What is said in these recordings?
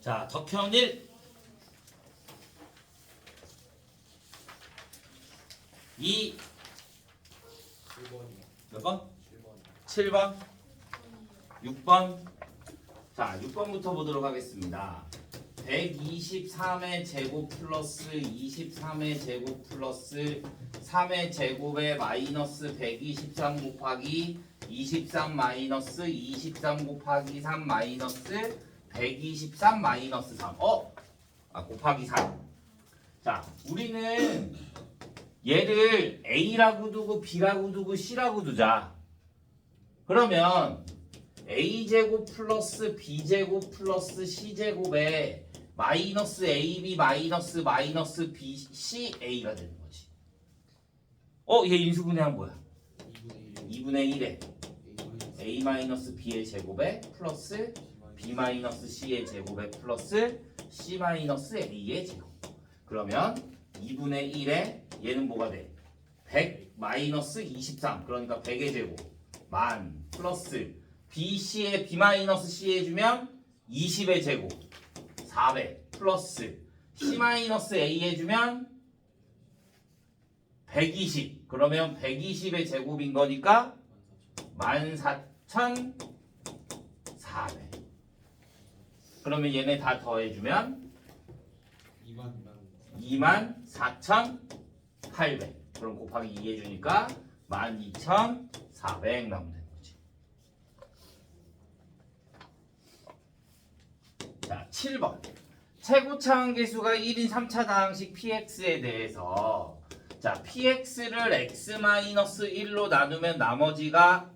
자, 덕현 1. 2. 7번이요. 몇 번? 7번. 7번. 6번. 자, 6번부터 보도록 하겠습니다. 123의 제곱 플러스 23의 제곱 플러스 3의 제곱에 마이너스 123 곱하기 23 마이너스 23 곱하기 3 마이너스 123 마이너스 3. 곱하기 3. 자, 우리는 얘를 A라고 두고 B라고 두고 C라고 두자. 그러면 A제곱 플러스 B제곱 플러스 C제곱에 마이너스 AB 마이너스 마이너스 BCA가 되는 거지. 얘 인수분해한 뭐야? 2분의 1에 A 마이너스 B의 제곱에 플러스 B 마이너스 C의 제곱에 플러스 C 마이너스 A의 제곱. 그러면 2분의 1에 얘는 뭐가 돼? 100 마이너스 23. 그러니까 100의 제곱 만 플러스 BC에 B 마이너스 C 해주면 20의 제곱 400 플러스 C 마이너스 A 해주면 120. 그러면 120의 제곱인 거니까 14,400. 그러면 얘네 다 더해주면 24,800. 그럼 곱하기 2 해주니까 12,400 나오면 되는 거지. 자, 7번. 최고차항계수가 1인 3차 다항식 px에 대해서 자, px를 x-1로 나누면 나머지가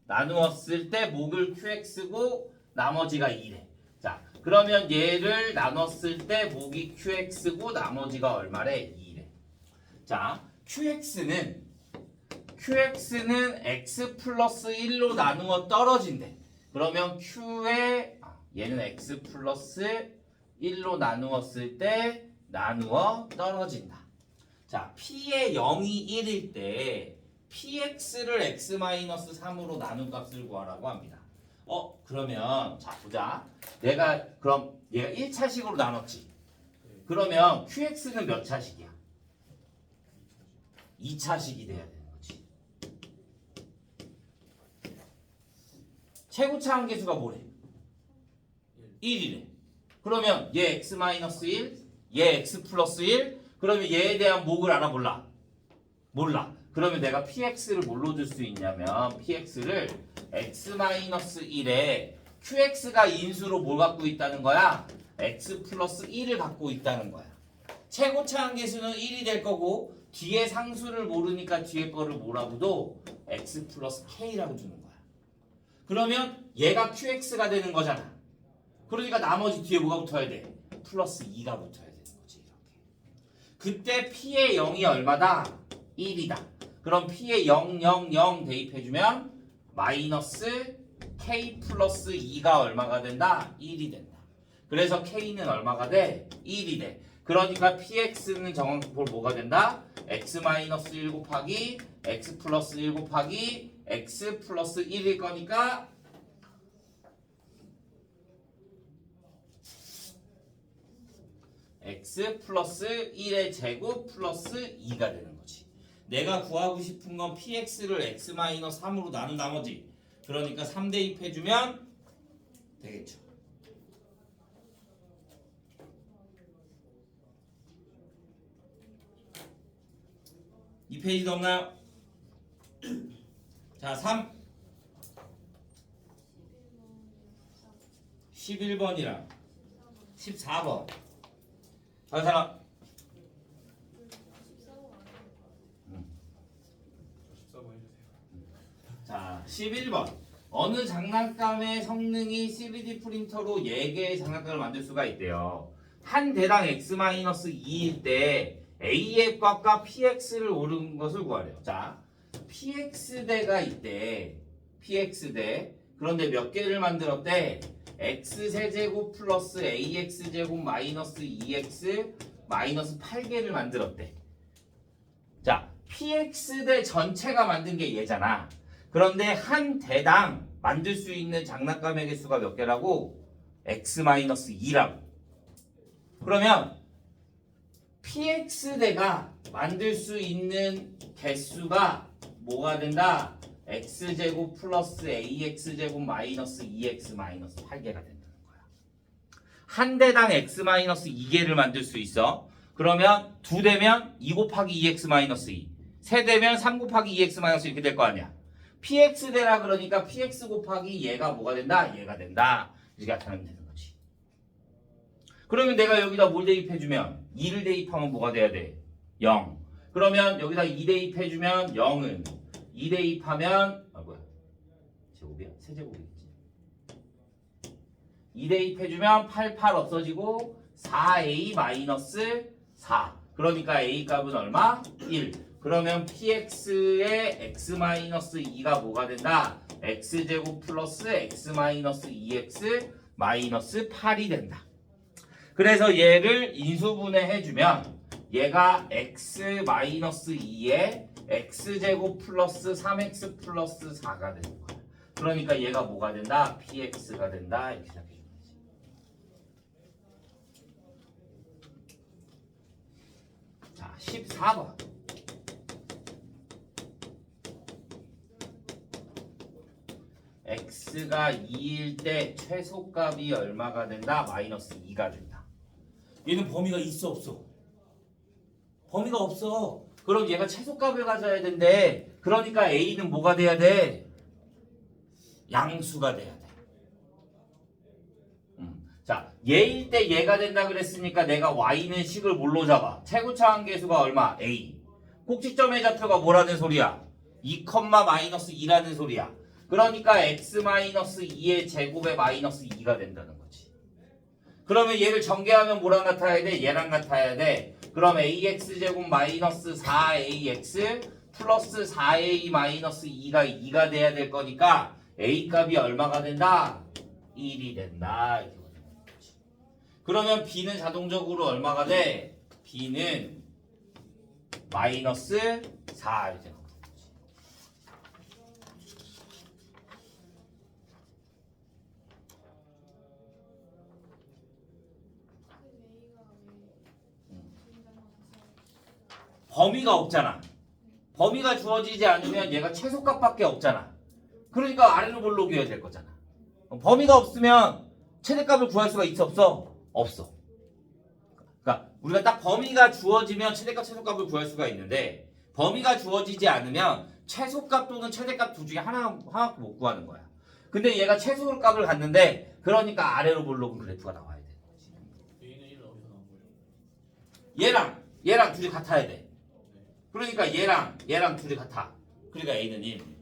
나누었을 때 목을 qx고 나머지가 2래. 자, 그러면 얘를 나눴을 때 목이 qx고 나머지가 얼마래? 2래. 자, qx는 x 플러스 1로 나누어 떨어진대. 그러면 q에 얘는 x 플러스 1로 나누었을 때 나누어 떨어진다. 자, p의 0이 1일 때 px를 x-3으로 나눈 값을 구하라고 합니다. 그러면 자 보자. 내가 그럼 얘가 1차식으로 나눴지. 그러면 qx는 몇 차식이야? 2차식이 돼야 되는 거지. 최고차항계수가 뭐래? 1이래. 그러면 얘 x-1, 얘 x 플러스 1. 그러면 얘에 대한 목을 알아 몰라? 몰라. 그러면 내가 px를 뭘로 줄 수 있냐면 px를 x-1에 qx가 인수로 뭘 갖고 있다는 거야? x 플러스 1을 갖고 있다는 거야. 최고차항계수는 1이 될 거고 뒤에 상수를 모르니까 뒤에 거를 뭐라고도 x 플러스 k라고 주는 거야. 그러면 얘가 qx가 되는 거잖아. 그러니까 나머지 뒤에 뭐가 붙어야 돼? 플러스 2가 붙어야 되는 거지. 이렇게. 그때 p의 0이 얼마다? 1이다. 그럼 p의 0, 0, 0 대입해주면 마이너스 k 플러스 2가 얼마가 된다? 1이 된다. 그래서 k는 얼마가 돼? 1이 돼. 그러니까 px는 정확볼 뭐가 된다? x-1 곱하기 x 플러스 1 곱하기 x 플러스 1일 거니까 x 플러스 1의 제곱 플러스 2가 되는 거지. 내가 구하고 싶은 건 px를 x-3으로 나눈 나머지. 그러니까 3 대입해주면 되겠죠. 이 페이지도 없나요? 자, 3 11번이랑 14번 다른 사람? 14번 해주세요. 자, 11번. 어느 장난감의 성능이 3D 프린터로 4개의 장난감을 만들 수가 있대요. 한 대당 x-2일 때 A의 값과 PX를 오른 것을 구하래요. 자, PX대가 있대. PX대. 그런데 몇 개를 만들었대? X세제곱 플러스 AX제곱 마이너스 2X 마이너스 8개를 만들었대. 자, PX대 전체가 만든 게 얘잖아. 그런데 한 대당 만들 수 있는 장난감의 개수가 몇 개라고? x-2라고. 그러면 px대가 만들 수 있는 개수가 뭐가 된다? x제곱 플러스 ax제곱 마이너스 2x 마이너스 8개가 된다는 거야. 한 대당 x 마이너스 2개를 만들 수 있어. 그러면 두 대면 2 곱하기 2x 마이너스 2, 세 대면 3 곱하기 2x 마이너스 이렇게 될 거 아니야. px대라 그러니까 px 곱하기 얘가 뭐가 된다? 얘가 된다. 이렇게 나타내면 되는 거지. 그러면 내가 여기다 뭘 대입해주면 2를 대입하면 뭐가 돼야 돼? 0. 그러면 여기다 2 대입해주면 0은 2 대입하면 뭐야? 제곱이야? 세제곱이겠지. 2 대입해주면 8 없어지고 4a 마이너스 4. 그러니까 a 값은 얼마? 1. 그러면 px의 x-2가 뭐가 된다? x제곱 플러스 x-2x 마이너스 8이 된다. 그래서 얘를 인수분해해주면 얘가 x-2에 x제곱 플러스 3x 플러스 4가 되는 거야. 그러니까 얘가 뭐가 된다? px가 된다. 이렇게 생각해. 자, 14번. x가 2일 때 최소값이 얼마가 된다? 마이너스 2가 된다. 얘는 범위가 있어 없어? 범위가 없어. 그럼 얘가 최소값을 가져야 된대. 그러니까 a는 뭐가 돼야 돼? 양수가 돼야 돼. 자, 얘일 때 얘가 된다 그랬으니까 내가 y는 식을 뭘로 잡아? 최고차항 계수가 얼마? a. 꼭지점의 좌표가 뭐라는 소리야? 2, 마이너스 2라는 소리야. 그러니까 x-2의 제곱에 마이너스 2가 된다는 거지. 그러면 얘를 전개하면 뭐랑 같아야 돼? 얘랑 같아야 돼. 그럼 ax제곱 마이너스 4ax 플러스 4a 마이너스 2가 돼야 될 거니까 a 값이 얼마가 된다? 1이 된다. 이렇게 보는 거지. 그러면 b는 자동적으로 얼마가 돼? b는 마이너스 4 이렇게. 범위가 없잖아. 범위가 주어지지 않으면 얘가 최소값밖에 없잖아. 그러니까 아래로 뭘로 옮겨야 될 거잖아. 범위가 없으면 최대값을 구할 수가 있어 없어? 없어. 그러니까 우리가 딱 범위가 주어지면 최대값, 최소값을 구할 수가 있는데 범위가 주어지지 않으면 최소값 또는 최대값 둘 중에 하나밖에 못 구하는 거야. 근데 얘가 최소값을 갖는데 그러니까 아래로 뭘로 그래프가 나와야 돼. 얘랑 둘이 같아야 돼. 그러니까 얘랑 둘이 같아. 그러니까 a는 1.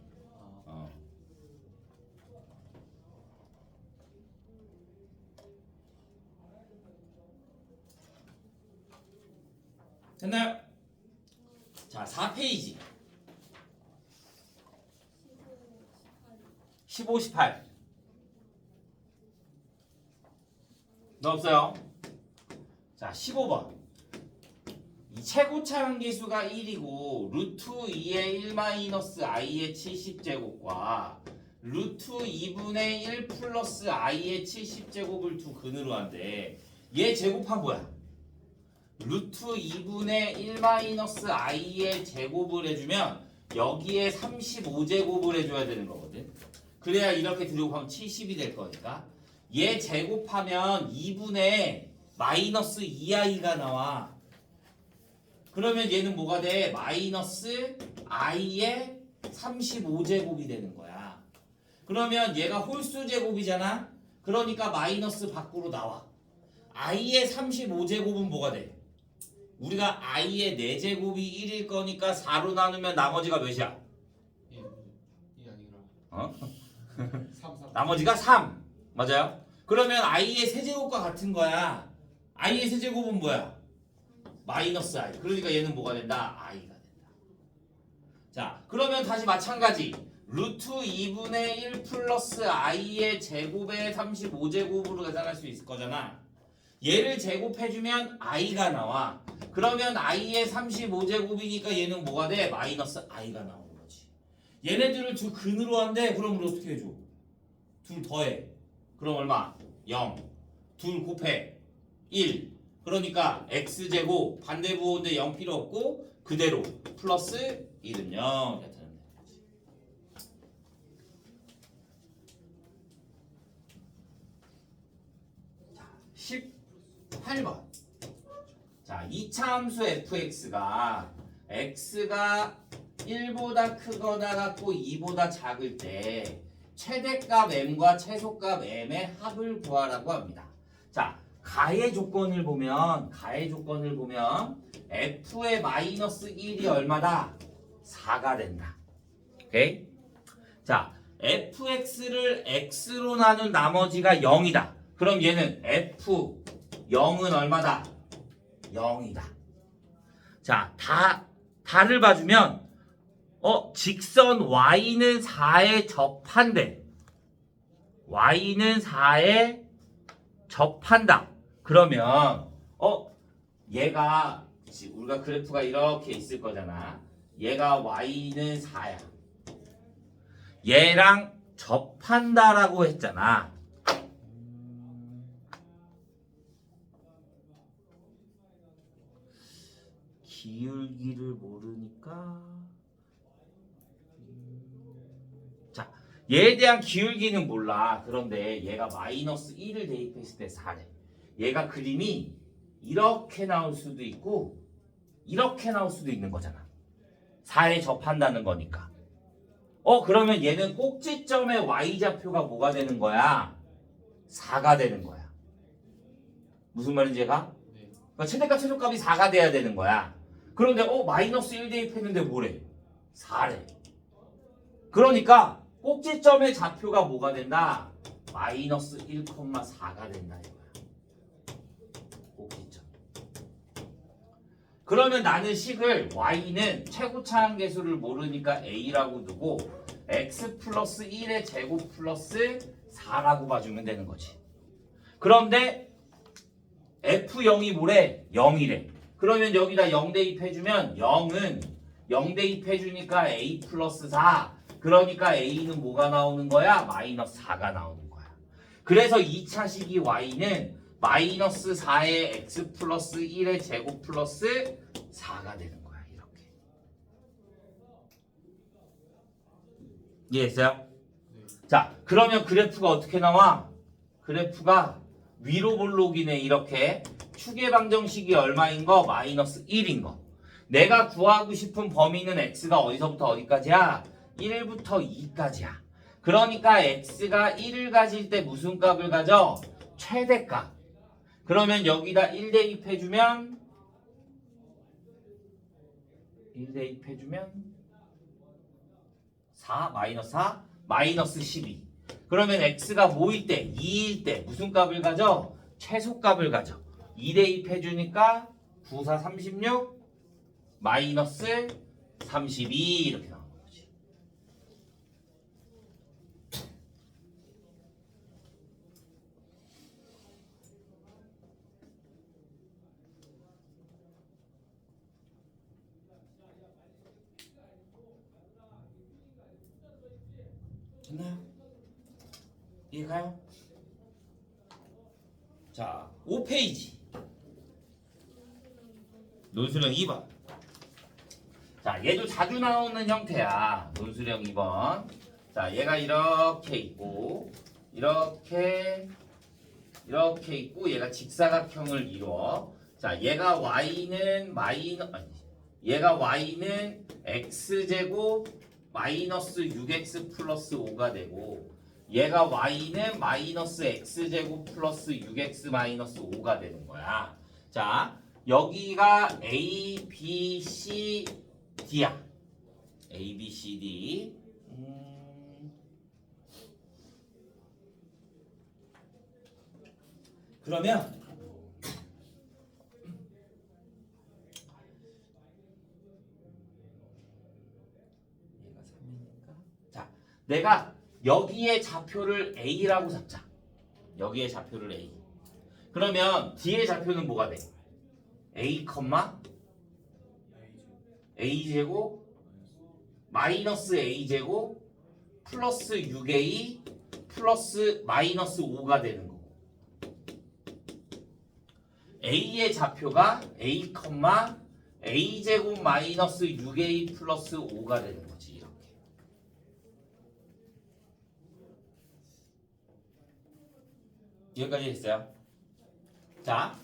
됐나요? 자, 4페이지 15, 18 너 없어요? 자, 15번 이 최고차항 계수가 1이고 루트 2의 1 마이너스 i의 70제곱과 루트 2분의 1 플러스 i의 70제곱을 두 근으로 한대. 얘 제곱한 뭐야? 루트 2분의 1 마이너스 i의 제곱을 해주면 여기에 35제곱을 해줘야 되는 거거든. 그래야 이렇게 들어가면 70이 될 거니까 얘 제곱하면 2분의 마이너스 2i가 나와. 그러면 얘는 뭐가 돼? 마이너스 i의 35제곱이 되는 거야. 그러면 얘가 홀수 제곱이잖아. 그러니까 마이너스 밖으로 나와. i의 35제곱은 뭐가 돼? 우리가 i의 4제곱이 1일 거니까 4로 나누면 나머지가 몇이야? 2 아니라 어? 3 나머지가 3. 맞아요? 그러면 i의 세제곱과 같은 거야. i의 세제곱은 뭐야? 마이너스 i. 그러니까 얘는 뭐가 된다? i가 된다. 자, 그러면 다시 마찬가지. 루트 2분의 1 플러스 i의 제곱에 35제곱으로 계산할 수 있을 거잖아. 얘를 제곱해주면 i가 나와. 그러면 i의 35제곱이니까 얘는 뭐가 돼? 마이너스 i가 나오는 거지. 얘네들을 두 근으로 한대. 그럼 우리 어떻게 해줘? 둘 더해. 그럼 얼마? 0. 둘 곱해 1. 그러니까 x제곱 반대 부호인데 0 필요 없고 그대로 플러스 1은 0 이렇게 되는 거지. 자, 18번. 자, 2차 함수 fx가 x가 1보다 크거나 같고 2보다 작을 때 최대값 m과 최소값 m의 합을 구하라고 합니다. 자, 가의 조건을 보면 f의 마이너스 1이 얼마다? 4가 된다. 오케이? 자, fx를 x로 나눈 나머지가 0이다. 그럼 얘는 f 0은 얼마다? 0이다. 자, 다를 봐주면 직선 y는 4에 접한대. y는 4에 접한다. 그러면 얘가 우리가 그래프가 이렇게 있을 거잖아. 얘가 y는 4야. 얘랑 접한다라고 했잖아. 기울기를 모르니까 자, 얘에 대한 기울기는 몰라. 그런데 얘가 마이너스 1을 대입했을 때 4래. 얘가 그림이 이렇게 나올 수도 있고 이렇게 나올 수도 있는 거잖아. 4에 접한다는 거니까. 그러면 얘는 꼭지점의 y좌표가 뭐가 되는 거야? 4가 되는 거야. 무슨 말인지 얘가? 네. 그러니까 최대값 최소값이 4가 돼야 되는 거야. 그런데 마이너스 1 대입했는데 뭐래? 4래. 그러니까 꼭지점의 좌표가 뭐가 된다? 마이너스 1,4가 된다 이거야. 꼭지점. 그러면 나는 식을 y는 최고차항계수를 모르니까 a라고 두고 x 플러스 1의 제곱 플러스 4라고 봐주면 되는 거지. 그런데 f0이 뭐래? 0이래. 그러면 여기다 0 대입해주면 0은 0 대입해주니까 a 플러스 4. 그러니까 a는 뭐가 나오는 거야? 마이너스 4가 나오는 거야. 그래서 2차식이 y는 마이너스 4의 x 플러스 1의 제곱 플러스 4가 되는 거야. 이렇게. 이해했어요? 네. 자, 그러면 그래프가 어떻게 나와? 그래프가 위로 볼록이네. 이렇게 축의 방정식이 얼마인 거? 마이너스 1인 거. 내가 구하고 싶은 범위는 x가 어디서부터 어디까지야? 1부터 2까지야. 그러니까 x가 1을 가질 때 무슨 값을 가져? 최대값. 그러면 여기다 1 대입해주면 4 마이너스 4 마이너스 12. 그러면 x가 뭐일 때? 2일 때 무슨 값을 가져? 최소값을 가져. 2 대입해주니까 9, 4, 36 마이너스 32 이렇게 나오는 거지. 됐나요? 이해가요? 자, 5페이지 논술형 2번. 자, 얘도 자주 나오는 형태야. 논술형 2번. 자, 얘가 이렇게 있고 이렇게 있고 얘가 직사각형을 이루어. 자, 얘가 y는 x제곱 마이너스 6x 플러스 5가 되고 얘가 y는 마이너스 x제곱 플러스 6x 마이너스 5가 되는 거야. 자, 여기가 a, b, c, d야. a, b, c, d. 그러면 얘가 3이니까 자, 내가 여기에 좌표를 a라고 잡자. 여기에 좌표를 a. 그러면 뒤에 좌표는 뭐가 돼? a, a제곱 마이너스 a제곱 플러스 6a 플러스 마이너스 5가 되는 거고. A의 좌표가 A, A제곱 마이너스 6A 플러스 5가 되는 거지. 이렇게. 여기까지 됐어요. 자,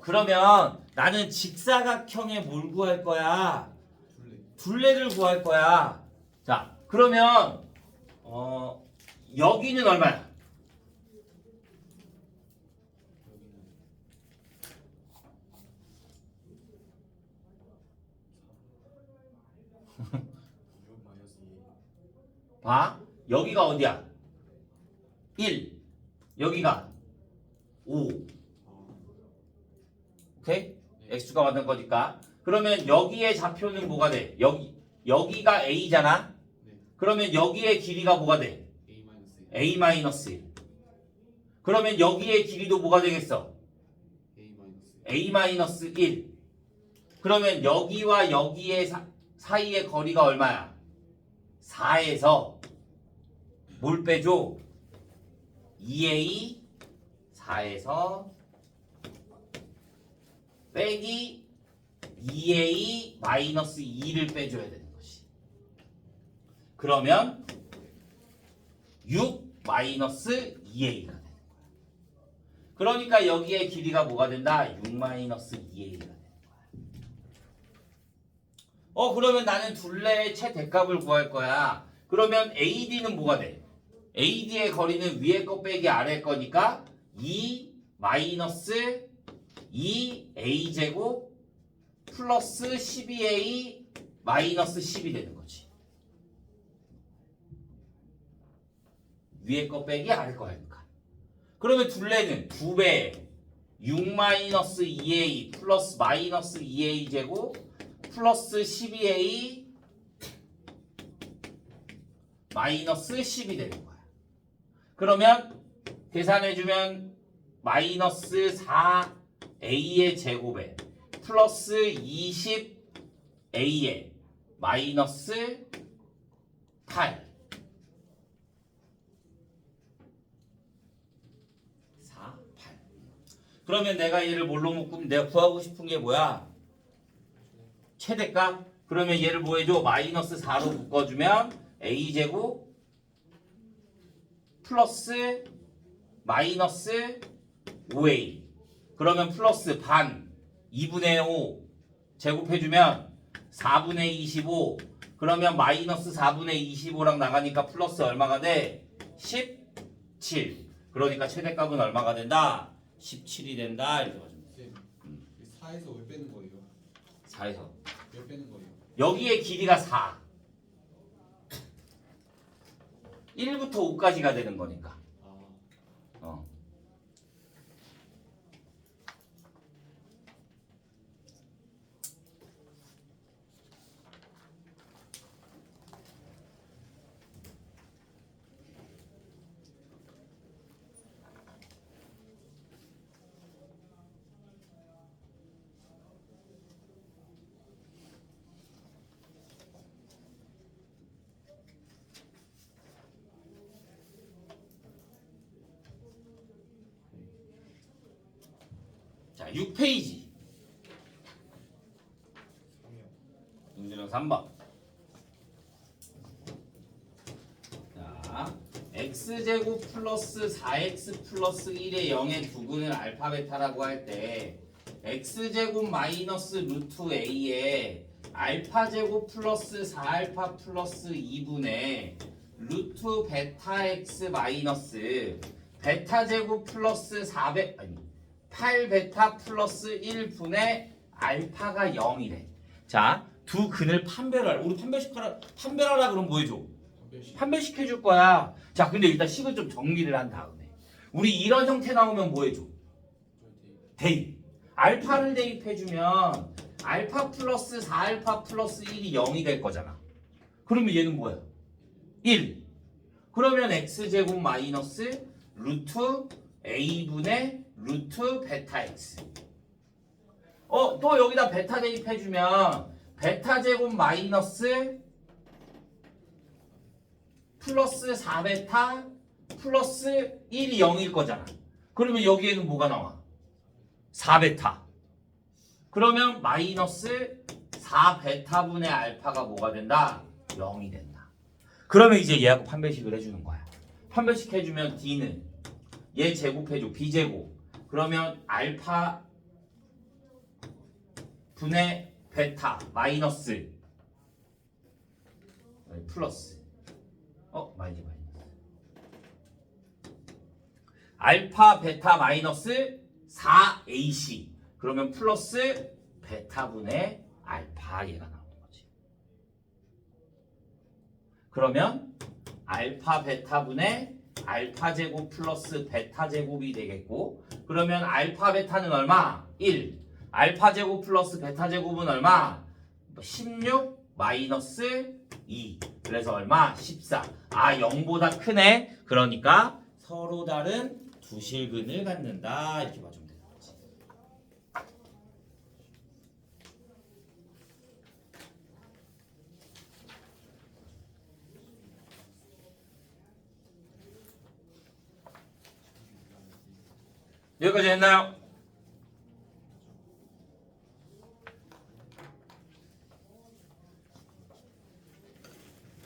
그러면 나는 직사각형의 뭘 구할 거야? 둘레를 구할 거야. 자, 그러면 여기는 얼마야? 봐. 여기가 어디야? 1. 여기가 5. 오케이? x가 만든 거니까. 그러면 여기의 좌표는 뭐가 돼? 여기가 a잖아. 그러면 여기의 길이가 뭐가 돼? a-1. 그러면 여기의 길이도 뭐가 되겠어? a-1. 그러면 여기와 여기의 사이의 거리가 얼마야? 4에서 뭘 빼줘? 2a 4에서 빼기 2a 마이너스 2를 빼줘야 되는 것이. 그러면 6 마이너스 2a가 되는 거야. 그러니까 여기에 길이가 뭐가 된다? 6 마이너스 2a가 되는 거야. 그러면 나는 둘레의 최대값을 구할 거야. 그러면 AD는 뭐가 돼? AD의 거리는 위에 거 빼기 아래 거니까 2 마이너스 2a제곱 플러스 12a 마이너스 10이 되는 거지. 위에 거 빼기 아래 거 하니까. 그러면 둘레는 2배 6 마이너스 2a 플러스 마이너스 2a제곱 플러스 12a 마이너스 10이 되는 거야. 그러면 계산해주면 마이너스 4a의 제곱에 플러스 20a의 마이너스 8 4, 8. 그러면 내가 얘를 뭘로 묶으면 내가 구하고 싶은 게 뭐야? 최대값? 그러면 얘를 뭐 해줘? 마이너스 4로 묶어주면 a제곱 플러스 마이너스 5a 그러면 플러스 반 2분의 5 제곱해주면 4분의 25 그러면 마이너스 4분의 25랑 나가니까 플러스 얼마가 돼? 17 그러니까 최대값은 얼마가 된다? 17이 된다 이렇게 봐주면 돼. 4에서 왜 빼는 거예요? 4에서 왜 빼는 거예요? 여기의 길이가 4 1부터 5까지가 되는 거니까. 어. 자, 6페이지. 문제는 3번. 자, x제곱 플러스 4x 플러스 1의 0의 두근을 알파 베타라고 할 때 x제곱 마이너스 루트 a에 알파제곱 플러스 4알파 플러스 2분의 루트 베타 x 마이너스 베타제곱 플러스 8베타 플러스 1분의 알파가 0이래. 자, 두 근을 판별하라. 우리 판별하라 그러면 뭐 해줘? 판별시켜 줄 거야. 자, 근데 일단 식을 좀 정리를 한 다음에 우리 이런 형태 나오면 뭐 해줘? 대입. 알파를 대입해주면 알파 플러스 4알파 플러스 1이 0이 될 거잖아. 그러면 얘는 뭐야? 1. 그러면 x제곱 마이너스 루트 a분의 루트 베타 x. 또 여기다 베타 대입해주면 베타 제곱 마이너스 플러스 4베타 플러스 1이 0일 거잖아. 그러면 여기에는 뭐가 나와? 4베타. 그러면 마이너스 4베타분의 알파가 뭐가 된다? 0이 된다. 그러면 이제 얘하고 판별식을 해주는 거야. 판별식 해주면 D는 얘 제곱해줘. B제곱. 그러면 알파 분의 베타 마이너스 플러스 마이너스 알파 베타 마이너스 4AC 그러면 플러스 베타분의 알파 얘가 나오는 거지. 그러면 알파 베타분의 알파 제곱 플러스 베타 제곱이 되겠고 그러면 알파 베타는 얼마? 1. 알파 제곱 플러스 베타 제곱은 얼마? 16 마이너스 2. 그래서 얼마? 14. 0보다 크네. 그러니까 서로 다른 두 실근을 갖는다. 이렇게 봐주면 되는 거지. 여기까지 했나요?